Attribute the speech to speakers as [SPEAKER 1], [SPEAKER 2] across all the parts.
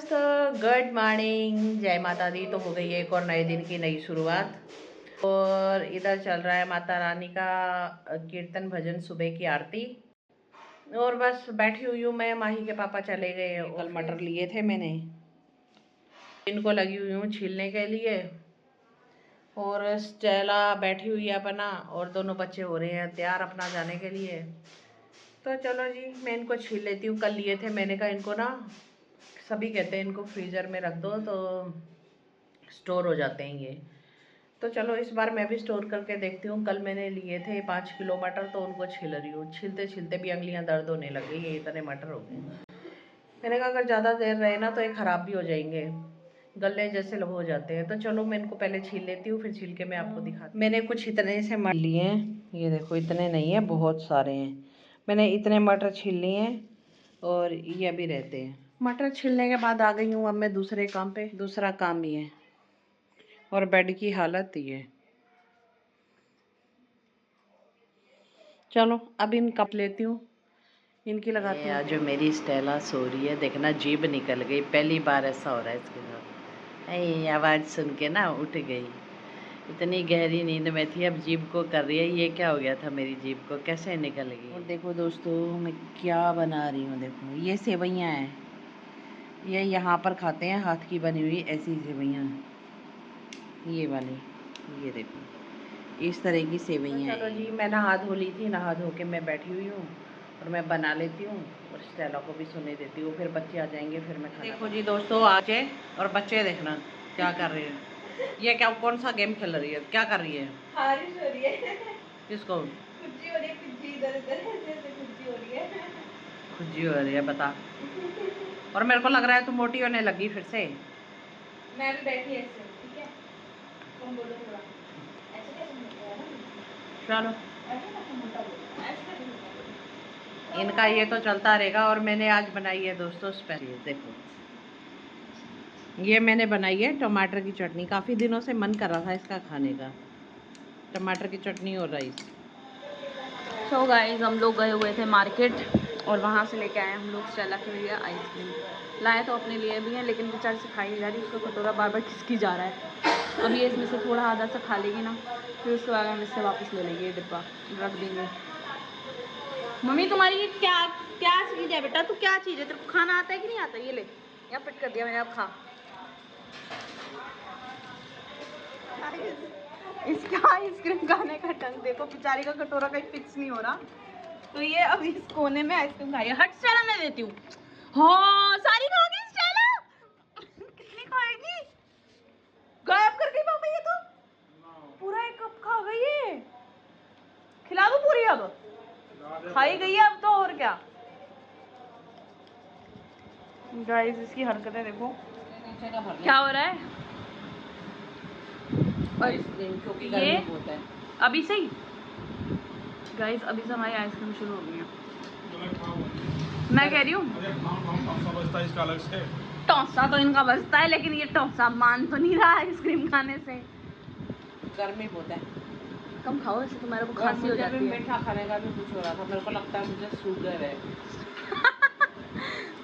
[SPEAKER 1] दोस्तों, good morning, जय माता दी। तो हो गई है एक और नए दिन की नई शुरुआत। और इधर चल रहा है माता रानी का कीर्तन भजन, सुबह की आरती। और बस बैठी हुई हूँ मैं। माही के पापा चले गए। कल मटर लिए थे मैंने, इनको लगी हुई हूँ छीलने के लिए। और स्टेला बैठी हुई है अपना, और दोनों बच्चे हो रहे हैं तैयार अपना जाने के लिए। तो चलो जी, मैं इनको छील लेती हूँ। कल लिए थे, मैंने कहा इनको ना, सभी कहते हैं इनको फ्रीज़र में रख दो तो स्टोर हो जाते हैं ये। तो चलो इस बार मैं भी स्टोर करके देखती हूँ। कल मैंने लिए थे 5 किलो मटर, तो उनको छील रही हूँ। छीलते छीलते भी अंगलियाँ दर्द होने लग गई, ये इतने मटर हो गए। मैंने कहा अगर ज़्यादा देर रहे ना तो ये ख़राब भी हो जाएंगे, गले जैसे हो जाते हैं। तो चलो मैं इनको पहले छील लेती हूँ, फिर छील के मैं आपको दिखाती हूँ। मैंने कुछ इतने से मटर लिए हैं, ये देखो इतने नहीं है, बहुत सारे हैं। मैंने इतने मटर छील लिए हैं और ये अभी रहते हैं। मटर छीलने के बाद आ गई हूँ अब मैं दूसरे काम पे। दूसरा काम ही है, और बेड की हालत ये। चलो अब इन कप लेती हूँ, इनकी लगाती हूँ। जो मेरी स्टेला सो रही है, देखना जीभ निकल गई। पहली बार ऐसा हो रहा है इसके साथ। आवाज़ सुन के ना उठ गई, इतनी गहरी नींद में थी, अब जीभ को कर रही है। ये क्या हो गया था मेरी जीभ को, कैसे निकल गई। और देखो दोस्तों, मैं क्या बना रही हूँ। देखो ये सेवइयाँ हैं, ये यहाँ पर खाते हैं हाथ की बनी हुई ऐसी सेवइयाँ, ये वाली, ये देखो इस तरह की सेवइयाँ। चलो जी, मैं नहा धो ली थी, नहा धो के मैं बैठी हुई हूँ और मैं बना लेती हूँ और स्टेला को भी सोने देती हूँ। फिर बच्चे आ जाएंगे, फिर मैं देखो जी दोस्तों आके, और बच्चे देखना क्या कर रहे हैं। ये क्या, कौन सा गेम खेल रही है, क्या कर रही है? बारिश हो रही है। किसको? खुज्जी हो रही है, खुज्जी इधर इधर ऐसे खुज्जी हो रही है। खुज्जी हो रही है, बता। और मेरे को लग रहा है तू मोटी होने लगी फिर से। मैं भी बैठी ऐसे, ठीक है? तुम बोलो थोड़ा ऐसे कैसे मोटा है ना? चलो ऐसे कैसे मोटा बोलो, ऐसे कैसे मोटा बोलो। इनका ये तो चलता रहेगा। और मैंने आज बनाई है दोस्तों स्पेशल, देखो ये मैंने बनाई है टमाटर की चटनी। काफ़ी दिनों से मन कर रहा था इसका खाने का, टमाटर की चटनी और राइस।
[SPEAKER 2] सो गाइस, हम लोग गए हुए थे मार्केट और वहाँ से लेके आए हम लोग स्टेला के लिए आइसक्रीम। लाए तो अपने लिए भी हैं, लेकिन बेचारे से खाई नहीं जा रही, उसका कटोरा बार बार खिसकी जा रहा है। अब ये इसमें से थोड़ा आधा सा खा लेगी ना, फिर उसके बाद हम इससे वापस ले लेंगे, ये डिब्बा रख देंगे। मम्मी तुम्हारी ये क्या क्या चीज़ है बेटा, तू क्या चीज़ है, तेरे को खाना आता है कि नहीं आता? ये ले, यहाँ फिट कर दिया मैंने, अब खा। इसका आइसक्रीम खाने का ढंग देखो, बेचारी का कटोरा कहीं फिक्स नहीं हो रहा, तो ये अब इस कोने में आइसक्रीम खाई। हट स्टेला, मैं देती हूँ। हाँ सारी खा गई स्टेला। कितनी खाएगी? गायब कर गई पापा, ये तो पूरा एक कप खा गई है। खिला दो पूरी, अब खाई गई है अब तो, और क्या। गाइस इसकी हरकतें देखो, क्या हो रहा है। और ये अभी से ही गाइस, अभी से हमारी आइसक्रीम शुरू हो गई है। मैं कह रही हूँ टौसा तो इनका बजता है, लेकिन ये टौसा मान तो नहीं रहा आइसक्रीम खाने से।
[SPEAKER 1] गर्मी बहुत है,
[SPEAKER 2] कम खाओ, इससे तुम्हारे को खांसी हो जाती है।
[SPEAKER 1] मीठा खाने का भी कुछ हो रहा था, मेरे को लगता है मुझे शुगर है।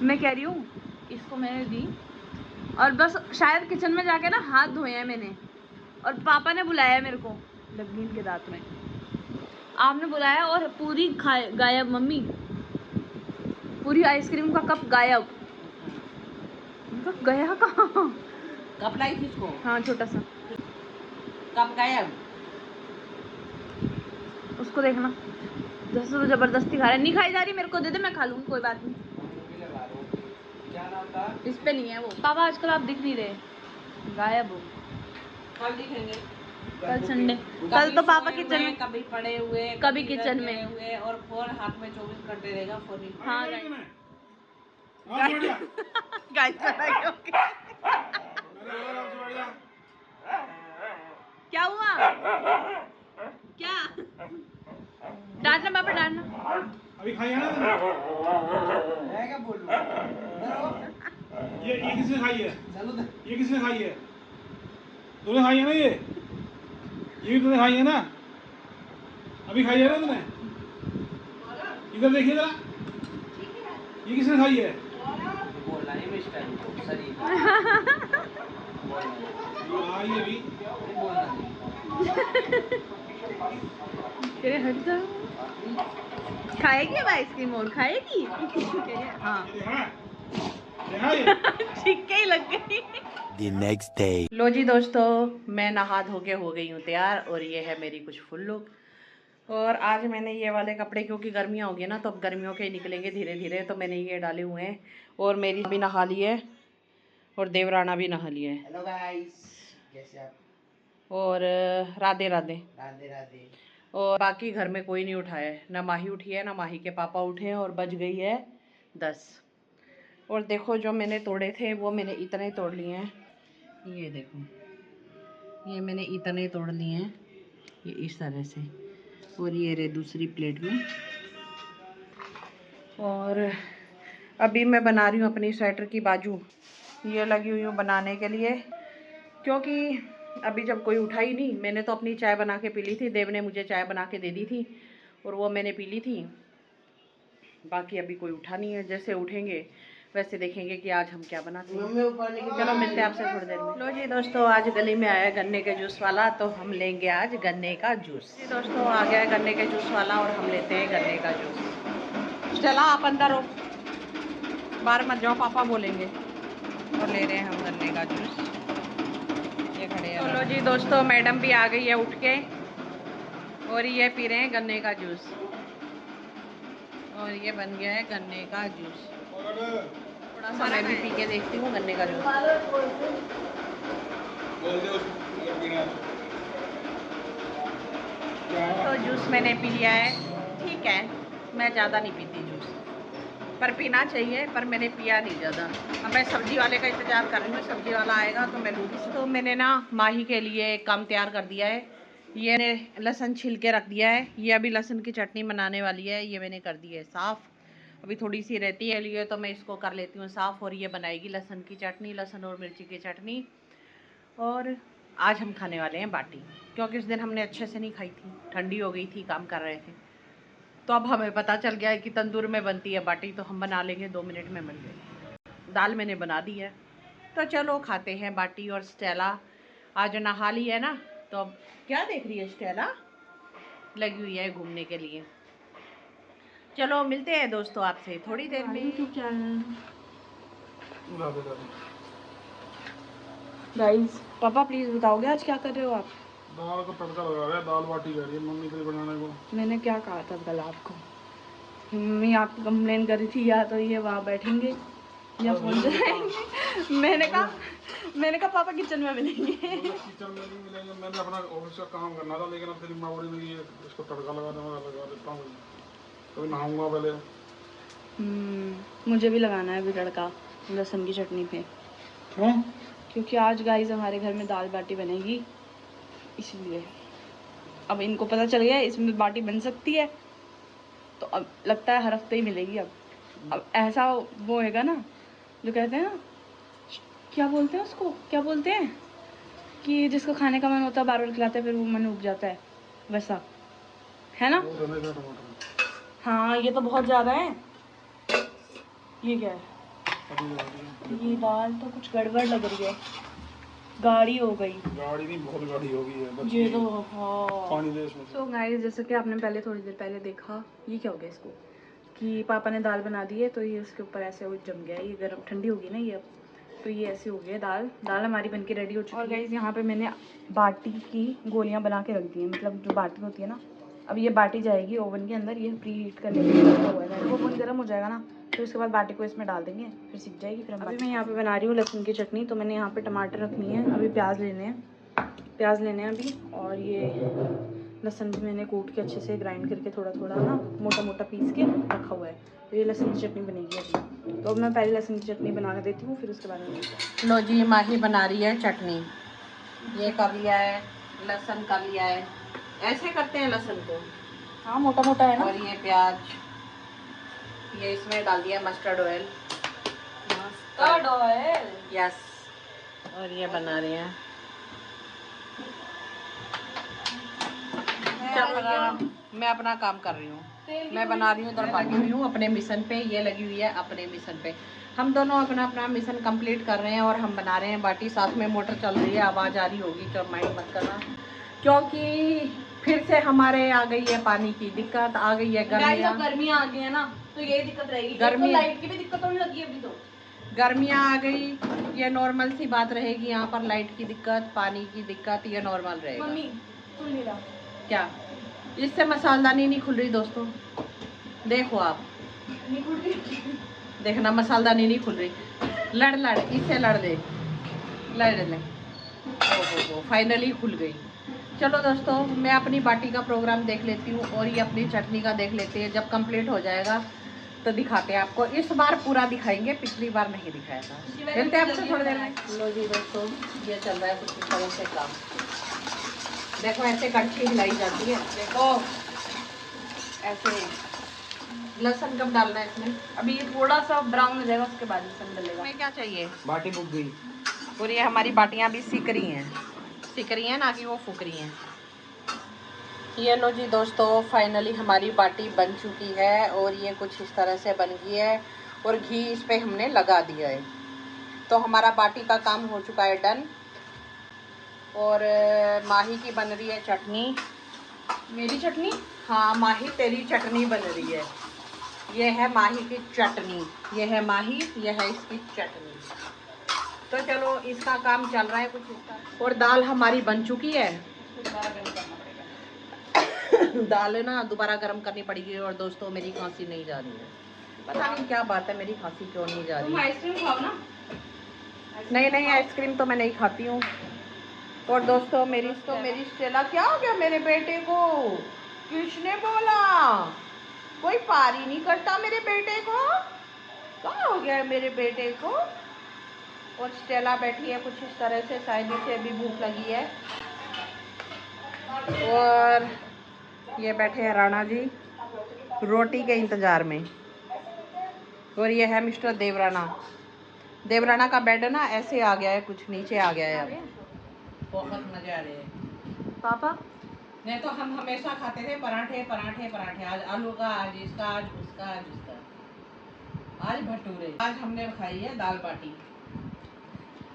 [SPEAKER 2] मैं कह रही हूँ, इसको मैंने दी और बस शायद किचन में जाके ना हाथ धोए हैं मैंने, और पापा ने बुलाया मेरे को, लग्नीन के दांत में आपने बुलाया, और पूरी गायब मम्मी, पूरी आइसक्रीम का कप गायब। गया कहाँ?
[SPEAKER 1] कप लाई थी इसको?
[SPEAKER 2] हाँ छोटा सा
[SPEAKER 1] कप गायब।
[SPEAKER 2] उसको देखना, जैसे तो जबरदस्ती खा रहा है। नहीं खाई जा रही, मेरे को दे दे, मैं खा लूँगी, कोई बात नहीं। इस पे नहीं है वो। पापा आजकल आप दिख नहीं रहे, गायब हो।
[SPEAKER 1] कल दिखेंगे,
[SPEAKER 2] कल संडे, कल तो पापा किचन में,
[SPEAKER 1] कभी पड़े हुए,
[SPEAKER 2] कभी किचन में
[SPEAKER 1] हुए, और फोन हाथ में 24 घंटे रहेगा फोन ही।
[SPEAKER 2] हाँ गाइस क्या हुआ? क्या डांटना पापा, डांटना।
[SPEAKER 3] अभी खाई है ना? मैं क्या बोलूं? ये किसने खाई है? ये किसने खाई है? तूने खाई है ना? ये भी तूने खाई है ना? अभी खाई है ना तूने? इधर देखिए जरा, ये किसने खाई है? हाँ ये भी
[SPEAKER 2] तेरे हट जा। खाएगी अब आइसक्रीम और खाएगी? हाँ छिक्के ही लग गई।
[SPEAKER 4] The next day.
[SPEAKER 1] लो जी दोस्तों, मैं नहा धो के हो गई हूँ तैयार और ये है मेरी कुछ फुल लुक। और आज मैंने ये वाले कपड़े, क्योंकि गर्मियाँ होगी ना तो अब गर्मियों के निकलेंगे धीरे धीरे, तो मैंने ये डाले हुए हैं। और मेरी भी नहा ली है और देवराना भी नहा लिया है।
[SPEAKER 5] हेलो गाइस, कैसे आप?
[SPEAKER 1] और राधे राधे।
[SPEAKER 5] राधे राधे।
[SPEAKER 1] और बाकी घर में कोई नहीं उठा है, ना माही उठी है ना माही के पापा उठे हैं, और बज गई है 10। और देखो जो मैंने तोड़े थे वो मैंने इतने तोड़ लिए हैं। ये देखो, ये मैंने इतने तोड़ लिए हैं, ये इस तरह से। और ये रहे दूसरी प्लेट में। और अभी मैं बना रही हूँ अपनी स्वेटर की बाजू। ये लगी हुई हूँ बनाने के लिए, क्योंकि अभी जब कोई उठा ही नहीं, मैंने तो अपनी चाय बना के पी ली थी, देव ने मुझे चाय बना के दे दी थी और वो मैंने पी ली थी। बाकी अभी कोई उठा नहीं है, जैसे उठेंगे वैसे देखेंगे कि आज हम क्या बनाते हैं। चलो मिलते हैं आपसे थोड़ी देर में। लो जी दोस्तों, आज गली में आया गन्ने के जूस वाला, तो हम लेंगे आज गन्ने का जूस। जी दोस्तों, आ गया है गन्ने के जूस वाला और हम लेते हैं गन्ने का जूस। चला आप अंदर हो, बाहर मत जाओ, पापा बोलेंगे। और ले रहे हैं हम गन्ने का जूस, ये खड़े हैं। चलो जी दोस्तों, मैडम भी आ गई है उठ के और ये पी रहे हैं गन्ने का जूस। और ये बन गया है गन्ने का जूस। थोड़ा सा मैं भी पी के देखती हूँ गन्ने का जूस। तो जूस मैंने पी लिया है, ठीक है। मैं ज़्यादा नहीं पीती जूस, पर पीना चाहिए, पर मैंने पिया नहीं ज़्यादा। अब मैं सब्जी वाले का इंतज़ार कर रही हूँ, सब्जी वाला आएगा तो मैं लूँगी। तो मैंने ना माही के लिए एक काम तैयार कर दिया है। ये लहसुन छिल के रख दिया है, ये अभी लहसुन की चटनी बनाने वाली है, ये मैंने कर दी है साफ़। अभी थोड़ी सी रहती है लिए, तो मैं इसको कर लेती हूँ साफ़। और ये बनाएगी लहसुन की चटनी, लहसुन और मिर्ची की चटनी। और आज हम खाने वाले हैं बाटी, क्योंकि उस दिन हमने अच्छे से नहीं खाई थी, ठंडी हो गई थी, काम कर रहे थे। तो अब हमें पता चल गया है कि तंदूर में बनती है बाटी, तो हम बना लेंगे, 2 मिनट में बन गई। दाल मैंने बना दी है, तो चलो खाते हैं बाटी। और स्टेला आज नहा ली है ना, तो अब क्या देख रही है स्टेला, लगी हुई है घूमने के लिए। चलो मिलते हैं दोस्तों आपसे थोड़ी देर में। YouTube channel guys. पापा प्लीज़ बताओगे आज क्या कर रहे हो आप?
[SPEAKER 3] दाल को तड़का लगा रहा है, दाल बाटी कर रही है मम्मी के लिए बनाने को।
[SPEAKER 2] मैंने क्या कहा था कल आपको? मम्मी आपकी कंप्लेन कर रही थी, या तो ये वहाँ बैठेंगे या फोन चलाएंगे। मैंने कहा पापा किचन में मिलेंगे।
[SPEAKER 3] किचन में नहीं मिलेंगे, मैंने अपना ऑफिस का काम करना था, लेकिन अब तेरी माँ बोली नहीं, इसको तड़का लगा देता हूँ, तो नहाऊंगा पहले।
[SPEAKER 2] मुझे भी लगाना है अभी तड़का लहसुन की चटनी पे।
[SPEAKER 3] क्यों?
[SPEAKER 2] क्योंकि आज गाइस हमारे घर में दाल बाटी बनेगी, इसलिए। अब इनको पता चल गया है इसमें बाटी बन सकती है, तो अब लगता है हर हफ्ते ही मिलेगी। अब ऐसा वो होएगा ना, जो कहते हैं ना, क्या बोलते हैं उसको, क्या बोलते हैं कि जिसको खाने का मन होता है बार बार खिलाते हैं, फिर वो मन उब जाता है, वैसा है ना। हाँ ये तो बहुत ज़्यादा है। ये क्या है? ये दाल तो कुछ गड़बड़ लग रही है, गाढ़ी हो गई।
[SPEAKER 3] गाड़ी नहीं, बहुत गाड़ी हो गई है
[SPEAKER 2] ये तो हाँ।
[SPEAKER 3] पानी दे इसमें।
[SPEAKER 2] तो गाइस, जैसे कि आपने पहले थोड़ी देर पहले देखा, ये क्या हो गया इसको, कि पापा ने दाल बना दी है, तो ये इसके ऊपर ऐसे वो जम गया है। ये गर्म ठंडी होगी ना ये, अब तो ये ऐसे हो गया। दाल हमारी बनके रेडी हो चुकी है। और गाइस यहाँ पे मैंने बाटी की गोलियाँ बना के रख दी हैं, मतलब जो बाटी होती है ना, अब ये बाटी जाएगी ओवन के अंदर। ये प्री हीट करने के लिए रखा हुआ है, वो ओवन गर्म हो जाएगा ना, फिर उसके बाद बाटी को इसमें डाल देंगे, फिर सीख जाएगी। फिर अभी मैं यहाँ पे बना रही हूँ लहसुन की चटनी। तो मैंने यहाँ पे टमाटर रखनी है, अभी प्याज लेने हैं अभी। और ये लहसुन भी मैंने कूट के अच्छे से ग्राइंड करके थोड़ा थोड़ा ना मोटा मोटा पीस के रखा हुआ है। तो ये लहसुन की चटनी बनेगी अभी। तो अब मैं पहले लहसुन की चटनी बना के देती हूँ, फिर उसके बाद में।
[SPEAKER 1] लो जी, माही बना रही है चटनी। ये कर लिया है, लहसुन कर लिया है, ऐसे करते हैं लहसुन को।
[SPEAKER 2] हाँ मोटा मोटा है ना।
[SPEAKER 1] और ये प्याज, ये इसमें डाल दिया मस्टर्ड ऑयल। यस। और ये बना रही हैं। मैं अपना काम कर रही हूँ। मैं बना रही हूँ इधर, लगी हुई हूँ अपने मिशन पे, ये लगी हुई है अपने मिशन पे। हम दोनों अपना अपना मिशन कंप्लीट कर रहे हैं और हम बना रहे हैं बाटी। साथ में मोटर चल रही है, आवाज़ आ रही होगी तो माइंड मत करना, क्योंकि फिर से हमारे आ गई है पानी की दिक्कत, आ गई है गर्मियाँ।
[SPEAKER 2] गर्मियाँ आ गई है ना, तो यही दिक्कत रहेगी।
[SPEAKER 1] गर्मी,
[SPEAKER 2] लाइट की भी दिक्कत होने लगी है अभी तो।
[SPEAKER 1] गर्मियाँ आ गई, ये नॉर्मल सी बात रहेगी। यहाँ पर लाइट की दिक्कत, पानी की दिक्कत, ये नॉर्मल रहेगा।
[SPEAKER 2] मम्मी सुन नहीं रहा
[SPEAKER 1] क्या इससे मसालदानी नहीं खुल रही दोस्तों, देखो आप,
[SPEAKER 2] नहीं खुल रही।
[SPEAKER 1] देखना मसालदानी नहीं खुल रही। लड़ लड़ इससे लड़ ले, लड़ ले। ओहो फाइनली खुल गई। चलो दोस्तों, मैं अपनी बाटी का प्रोग्राम देख लेती हूँ और ये अपनी चटनी का देख लेते हैं। जब कंप्लीट हो जाएगा तो दिखाते हैं आपको। इस बार पूरा दिखाएंगे, पिछली बार नहीं दिखाया था। मिलते हैं आपसे थोड़ी देर में। लो जी दोस्तों, ये चल रहा है कुछ इस तरह से काम। देखो ऐसे कड़छी हिलाई जाती है, देखो ऐसे। लहसुन कब डालना है इसमें?
[SPEAKER 2] अभी ये थोड़ा सा ब्राउन हो जाएगा, उसके बाद लहसुन डलेगा।
[SPEAKER 1] हमें क्या चाहिए?
[SPEAKER 3] बाटी बुक गई।
[SPEAKER 1] और ये हमारी बाटियाँ भी सिक रही हैं, सिक रही हैं ना कि वो फूक रही हैं। ये लो जी दोस्तों, फाइनली हमारी बाटी बन चुकी है और ये कुछ इस तरह से बन गई है और घी इस पे हमने लगा दिया है। तो हमारा बाटी का काम हो चुका है डन। और माही की बन रही है चटनी।
[SPEAKER 2] मेरी चटनी?
[SPEAKER 1] हाँ माही तेरी चटनी बन रही है। ये है माही की चटनी, ये है माही, ये है इसकी चटनी। तो चलो इसका काम चल रहा है कुछ इसका। और दाल हमारी बन चुकी है। दाल ना दोबारा गर्म करनी पड़ेगी। और दोस्तों मेरी खांसी नहीं जा रही है, पता नहीं क्या बात है, मेरी खांसी क्यों नहीं जा रही
[SPEAKER 2] तुम
[SPEAKER 1] है।
[SPEAKER 2] आइसक्रीम खाओ ना।
[SPEAKER 1] नहीं नहीं, आइसक्रीम तो मैं नहीं खाती हूँ। और दोस्तों मेरी स्टेला, क्या हो गया मेरे बेटे को? किसने बोला? कोई पारी नहीं करता मेरे बेटे को? क्या हो गया है मेरे बेटे को? और स्टेला बैठी है कुछ इस तरह से, शायद इसे अभी भूख लगी है। और ये बैठे हैं राणा जी रोटी के इंतजार में। और ये है मिस्टर देवराना। देवराना का बेड ना ऐसे आ गया है, कुछ नीचे आ गया है अब। बहुत मजे आ रहे हैं।
[SPEAKER 2] पापा
[SPEAKER 1] नहीं तो हम हमेशा खाते थे पराठे पराठे पराठे, आज आलू का, आज इसका, आज उसका, आज उसका, आज भटूरे। आज हमने खाई है दाल बाटी।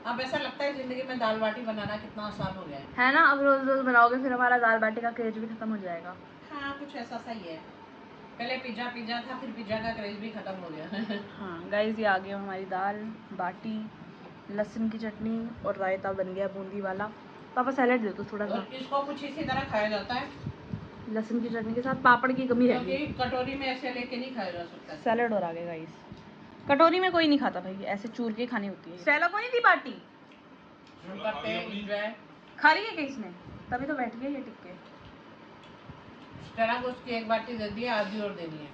[SPEAKER 1] अब ऐसा लगता है जिंदगी में दाल बाटी बनाना कितना आसान हो गया
[SPEAKER 2] है ना, अब रोज रोज बनाओगे फिर हमारा दाल बाटी का क्रेज भी खत्म हो जाएगा।
[SPEAKER 1] हाँ कुछ ऐसा सही है। पहले पिज्जा पिज्जा था, फिर पिज्जा का क्रेज भी खत्म हो गया।
[SPEAKER 2] हाँ गाइस, ये आ गई हमारी दाल बाटी, लहसुन की चटनी और रायता बन गया बूंदी वाला। पापा सैलेड दे दो थोड़ा सा।
[SPEAKER 1] और इसको कुछ इसी तरह खाया जाता है,
[SPEAKER 2] लहसुन की चटनी के साथ पापड़ की कमी रहेगी।
[SPEAKER 1] क्योंकि कटोरी में ऐसे लेके नहीं खाया जा सकता।
[SPEAKER 2] सैलेड और आ गए गाइस। कटोरी में कोई नहीं खाता भाई, ऐसे चूर के खानी होती है। सैला को नहीं दी बाटी?
[SPEAKER 1] हम करते हैं एंजॉय।
[SPEAKER 2] खा रही है क्या इसने? तभी तो बैठ गया ये टिक के।
[SPEAKER 1] तरह को उसकी एक बाटी दे दी, आधी और देनी है।